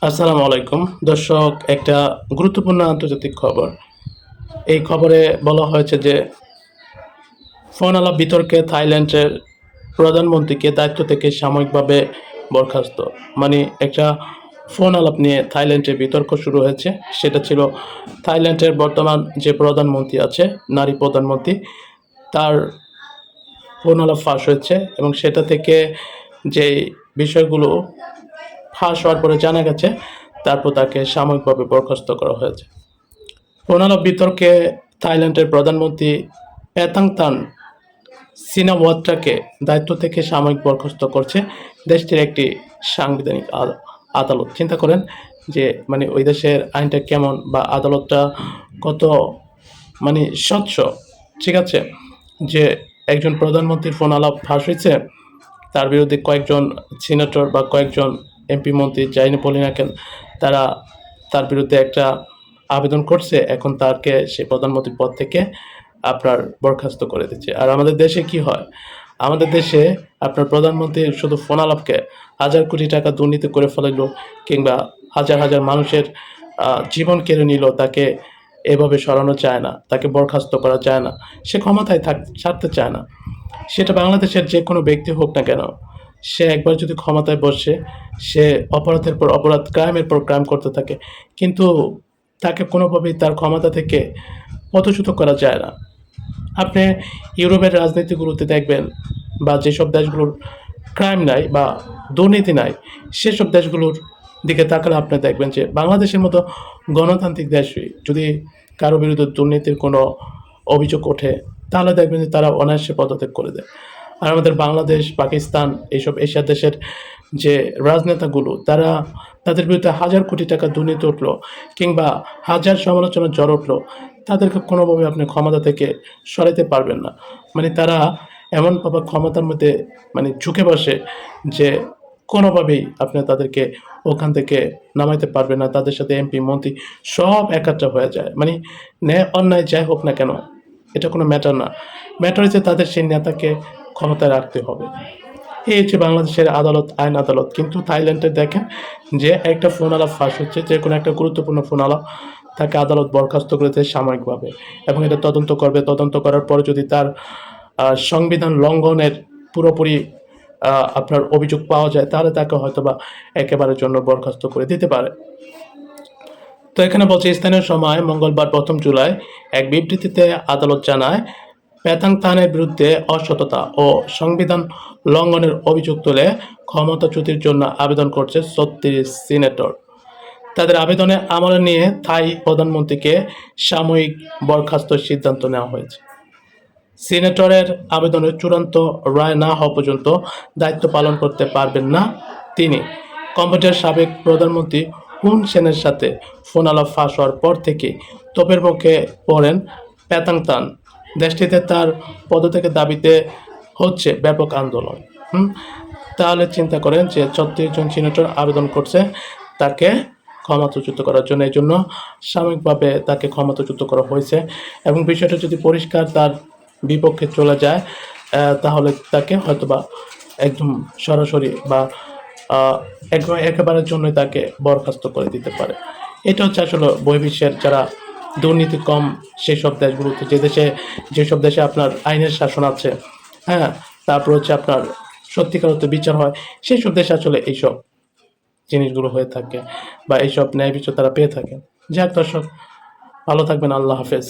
আসসালামু আলাইকুম দর্শক, একটা গুরুত্বপূর্ণ আন্তর্জাতিক খবর। এই খবরে বলা হয়েছে যে ফোন আলাপ বিতর্কে থাইল্যান্ডের প্রধানমন্ত্রীকে দায়িত্ব থেকে সাময়িকভাবে বরখাস্ত। মানে একটা ফোন আলাপ নিয়ে থাইল্যান্ডে বিতর্ক শুরু হয়েছে। সেটা ছিল থাইল্যান্ডের বর্তমান যে প্রধানমন্ত্রী আছে, নারী প্রধানমন্ত্রী, তার ফোন আলাপ ফাঁস হয়েছে এবং সেটা থেকে যে বিষয়গুলো ফাঁস হওয়ার পরে জানা গেছে, তারপর তাকে সাময়িকভাবে বরখাস্ত করা হয়েছে। ফোন আলাপ বিতর্কে থাইল্যান্ডের প্রধানমন্ত্রী প্যাথাংথান সিনাওয়াত্রাকে দায়িত্ব থেকে সাময়িক বরখাস্ত করছে দেশটির একটি সাংবিধানিক আদালত। চিন্তা করেন যে মানে ওই দেশের আইনটা কেমন, বা আদালতটা কত মানে স্বচ্ছ। ঠিক আছে, যে একজন প্রধানমন্ত্রীর ফোন আলাপ ফাঁস হয়েছে, তার বিরুদ্ধে কয়েকজন সিনেটর বা কয়েকজন এমপি মন্ত্রী যাই না বলি না কেন, তারা তার বিরুদ্ধে একটা আবেদন করছে। এখন তাকে সেই প্রধানমন্ত্রীর পদ থেকে আপনার বরখাস্ত করে দিচ্ছে। আর আমাদের দেশে কি হয়, আমাদের দেশে আপনার প্রধানমন্ত্রী শুধু ফোন আলাপকে হাজার কোটি টাকা দুর্নীতি করে ফেলাইলো, কিংবা হাজার হাজার মানুষের জীবন কেড়ে নিল, তাকে এভাবে সরানো চায় না, তাকে বরখাস্ত করা যায় না, সে ক্ষমতায় ছাড়তে চায় না। সেটা বাংলাদেশের যে কোনো ব্যক্তি হোক না কেন, সে একবার যদি ক্ষমতায় বসে, সে অপরাধের পর অপরাধ, ক্রাইমের পর ক্রাইম করতে থাকে, কিন্তু তাকে কোনোভাবেই তার ক্ষমতা থেকে পদচ্যুত করা যায় না। আপনি ইউরোপের রাজনীতিগুলোতে দেখবেন, বা যেসব দেশগুলোর ক্রাইম নাই বা দুর্নীতি নাই, সেসব দেশগুলোর দিকে তাকালে আপনি দেখবেন যে বাংলাদেশের মতো গণতান্ত্রিক দেশই যদি কারো বিরুদ্ধে দুর্নীতির কোনো অভিযোগ ওঠে, তাহলে দেখবেন যে তারা অনায়াসে পদত্যাগ করে দেয়। আর আমাদের বাংলাদেশ, পাকিস্তান, এইসব এশিয়া দেশের যে রাজনেতাগুলো, তারা তাদের বিরুদ্ধে হাজার কোটি টাকা দুর্নীতি উঠলো, কিংবা হাজার সমালোচনার ঝড় উঠলো, তাদেরকে কোনোভাবে আপনি ক্ষমতা থেকে সরাইতে পারবেন না। মানে তারা এমনভাবে ক্ষমতার মধ্যে মানে ঝুঁকে বসে যে কোনোভাবেই আপনি তাদেরকে ওখান থেকে নামাইতে পারবেন না। তাদের সাথে এমপি মন্ত্রী সব একাট্টা হয়ে যায়। মানে ন্যায় অন্যায় যাই হোক না কেন, এটা কোনো ম্যাটার না। ম্যাটার হচ্ছে তাদের সেই নেতাকে ক্ষমতায় রাখতে হবে। এই হচ্ছে বাংলাদেশের আদালত, আইন আদালত। কিন্তু থাইল্যান্ডে দেখেন যে একটা ফোন আলাপ ফাঁস হচ্ছে, যে কোনো একটা গুরুত্বপূর্ণ ফোন আলাপ, তাকে আদালত বরখাস্ত করেছে সাময়িকভাবে, এবং এটা তদন্ত করবে। তদন্ত করার পরে যদি তার সংবিধান লঙ্ঘনের পুরোপুরি আপনার অভিযোগ পাওয়া যায়, তাহলে তাকে হয়তোবা একেবারের জন্য বরখাস্ত করে দিতে পারে। তো এখানে বলছে, স্থানীয় সময় মঙ্গলবার ১ম জুলাই এক বিবৃতিতে আদালত জানায়, প্যাথাংথানের বিরুদ্ধে অসততা ও সংবিধান লঙ্ঘনের অভিযোগ তুলে ক্ষমতাচ্যুতির জন্য আবেদন করছে ৩৬ সিনেটর। তাদের আবেদনে আমলে নিয়ে থাই প্রধানমন্ত্রীকে সাময়িক বরখাস্তের সিদ্ধান্ত নেওয়া হয়েছে। সিনেটরের আবেদনের চূড়ান্ত রায় না হওয়া পর্যন্ত দায়িত্ব পালন করতে পারবেন না তিনি। কম্বোডিয়ার সাবেক প্রধানমন্ত্রী হুন সেনের সাথে ফোন আলাপ ফাঁস হওয়ার পর থেকে তোপের মুখে পড়েন প্যাথাংথান। দেশটিতে তার পদত্যাগের দাবিতে হচ্ছে ব্যাপক আন্দোলন। তাহলে চিন্তা করেন যে ৩৬ জন সিনেটর আবেদন করছে তাকে ক্ষমতাচ্যুত করার জন্য। এই জন্য সাময়িকভাবে তাকে ক্ষমতাচ্যুত করা হয়েছে, এবং বিষয়টা যদি পরিষ্কার তার বিপক্ষে চলে যায়, তাহলে তাকে হয়তোবা একদম সরাসরি বা একেবারের জন্যই তাকে বরখাস্ত করে দিতে পারে। এটা হচ্ছে আসলে বহির্বিশ্বের যারা দুর্নীতি কম সেই সব দেশগুলোতে, যেসব দেশে আপনার আইনের শাসন আছে, হ্যাঁ, তারপর হচ্ছে আপনার সত্যিকার অর্থে বিচার হয়, সেই সব দেশে আসলে এইসব জিনিসগুলো হয়ে থাকে, বা এইসব ন্যায় বিচার তারা পেয়ে থাকে। যাক দর্শক, ভালো থাকবেন। আল্লাহ হাফেজ।